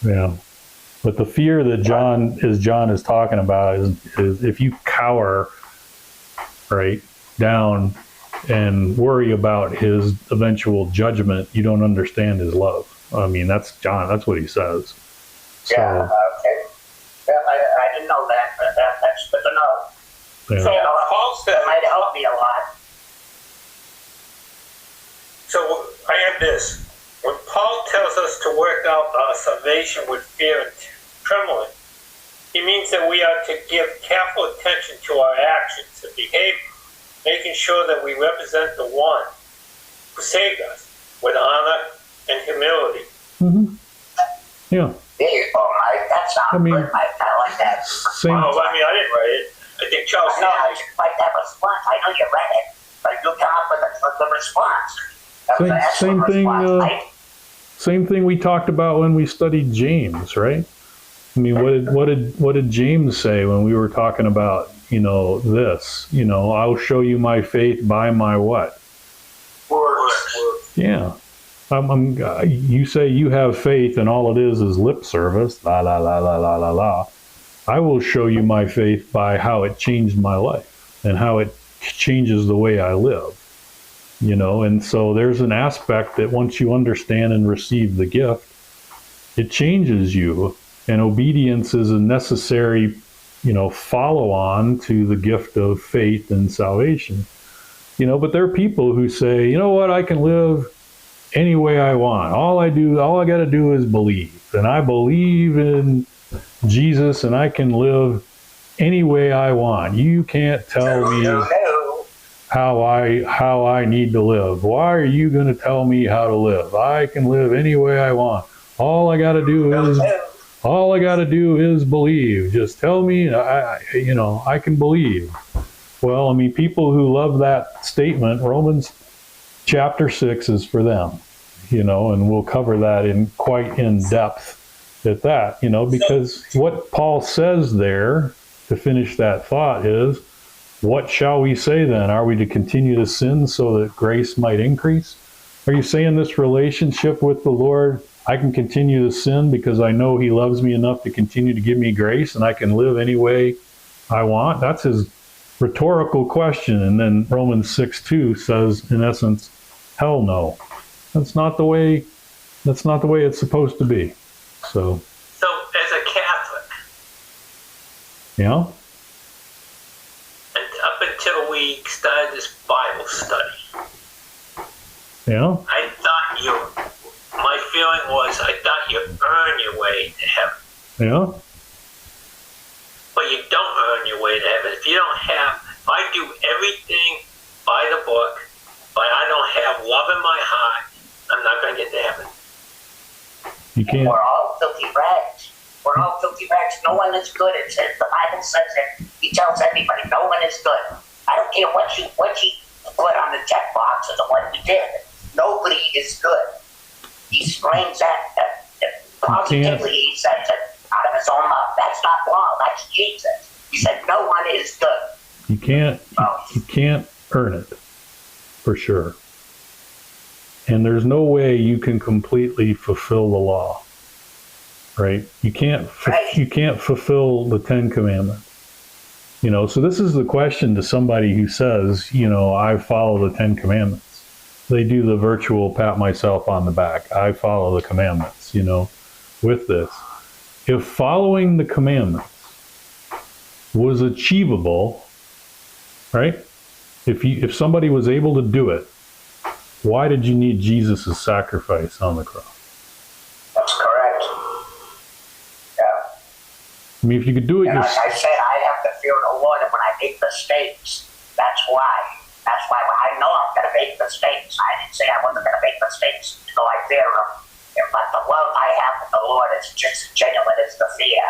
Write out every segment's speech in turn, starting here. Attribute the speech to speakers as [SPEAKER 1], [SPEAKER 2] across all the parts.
[SPEAKER 1] Yeah. But the fear that John is talking about is if you cower right down and worry about his eventual judgment, you don't understand his love. I mean, that's John. That's what he says. So,
[SPEAKER 2] yeah. Okay. Well, I didn't know that, but that's good to know.
[SPEAKER 1] Yeah.
[SPEAKER 2] So Paul said it might help me a lot.
[SPEAKER 3] So I have this. When Paul tells us to work out our salvation with fear and trembling, he means that we are to give careful attention to our actions and behavior, making sure that we represent the one who saved us with honor and humility.
[SPEAKER 1] Mm-hmm. Yeah.
[SPEAKER 2] There you go, Mike. That sounds good, Mike. I like that.
[SPEAKER 1] Same.
[SPEAKER 3] Oh, I mean, I didn't write it. I think Charles
[SPEAKER 2] I know how you like that response. I know you read it, but you come up with the response. That was an excellent response, Mike.
[SPEAKER 1] Same thing we talked about when we studied James, right? I mean, what did James say when we were talking about, this? I'll show you my faith by my what?
[SPEAKER 2] Words.
[SPEAKER 1] Yeah. You say you have faith and all it is lip service, la, la, la, la, la, la, la. I will show you my faith by how it changed my life and how it changes the way I live. And so there's an aspect that once you understand and receive the gift, it changes you. And obedience is a necessary, follow on to the gift of faith and salvation. But there are people who say, you know what, I can live any way I want. All I got to do is believe. And I believe in Jesus and I can live any way I want. You can't tell me how I need to live. Why are you going to tell me how to live? I can live any way I want. All I got to do is believe. Just tell me, I can believe. Well, I mean, people who love that statement, Romans chapter 6 is for them, and we'll cover that quite in depth at that, because what Paul says there to finish that thought is, what shall we say then? Are we to continue to sin so that grace might increase? Are you saying this relationship with the Lord, I can continue to sin because I know he loves me enough to continue to give me grace and I can live any way I want? That's his rhetorical question. And then Romans 6:2 says, in essence, hell no. That's not the way it's supposed to be. So
[SPEAKER 3] as a Catholic,
[SPEAKER 1] yeah.
[SPEAKER 3] Up until we started this Bible study,
[SPEAKER 1] Yeah.
[SPEAKER 3] My feeling was I thought you earn your way to heaven.
[SPEAKER 1] Yeah.
[SPEAKER 3] But you don't earn your way to heaven. If I do everything by the book, but I don't have love in my heart, I'm not going to get to heaven.
[SPEAKER 1] You can't.
[SPEAKER 2] We're all filthy rags. We're all filthy rags. No one is good. It says, the Bible says it. He tells everybody, no one is good. I don't care what you put on the check boxes of what we did. Nobody is good. He screams that positively. He says it out of his own mouth. That's not wrong. That's Jesus. He said, no one is good.
[SPEAKER 1] You can't earn it, for sure. And there's no way you can completely fulfill the law, right? You can't fulfill the 10 Commandments. So this is the question to somebody who says, I follow the 10 Commandments. They do the virtual pat myself on the back. I follow the commandments, with this. If following the commandments was achievable, right? If somebody was able to do it, why did you need Jesus' sacrifice on the cross?
[SPEAKER 2] That's correct. Yeah.
[SPEAKER 1] I mean, if you could do it
[SPEAKER 2] yourself.
[SPEAKER 1] yourself.
[SPEAKER 2] Like I said, I have to fear the Lord when I make mistakes. That's why. That's why I know I'm going to make mistakes. I didn't say I wasn't going to make mistakes until I fear him. But the love I have for the Lord is just as genuine as the fear.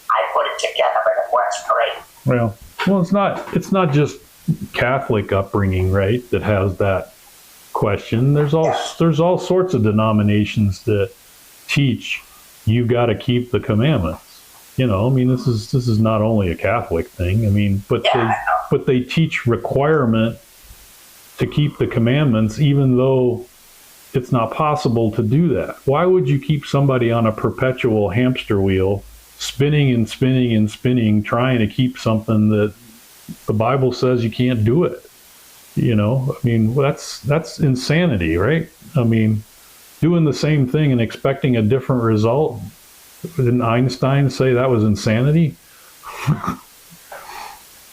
[SPEAKER 2] I put it together and it works great.
[SPEAKER 1] Well, it's not just Catholic upbringing, right, that has that question. There's all sorts of denominations that teach you got to keep the commandments. This is not only a Catholic thing. But they teach requirement to keep the commandments, even though it's not possible to do that. Why would you keep somebody on a perpetual hamster wheel, spinning and spinning and spinning, trying to keep something that the Bible says you can't do it? You know, I mean, that's insanity, right? I mean, doing the same thing and expecting a different result. Didn't Einstein say that was insanity?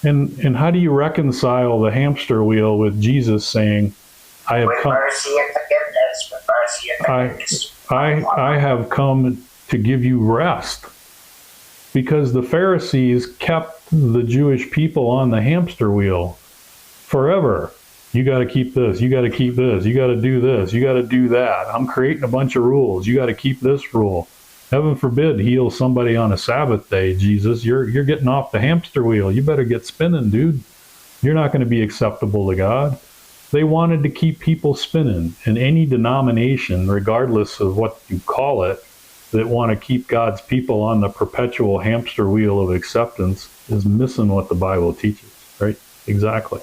[SPEAKER 1] And how do you reconcile the hamster wheel with Jesus saying, I have come,
[SPEAKER 2] mercy and forgiveness, with mercy and forgiveness.
[SPEAKER 1] I have come to give you rest. Because the Pharisees kept the Jewish people on the hamster wheel forever. You got to keep this, you got to keep this, you got to do this, you got to do that. I'm creating a bunch of rules. You got to keep this rule. Heaven forbid heal somebody on a Sabbath day, Jesus. You're getting off the hamster wheel. You better get spinning, dude. You're not going to be acceptable to God. They wanted to keep people spinning. And any denomination, regardless of what you call it, that want to keep God's people on the perpetual hamster wheel of acceptance is missing what the Bible teaches, right? Exactly.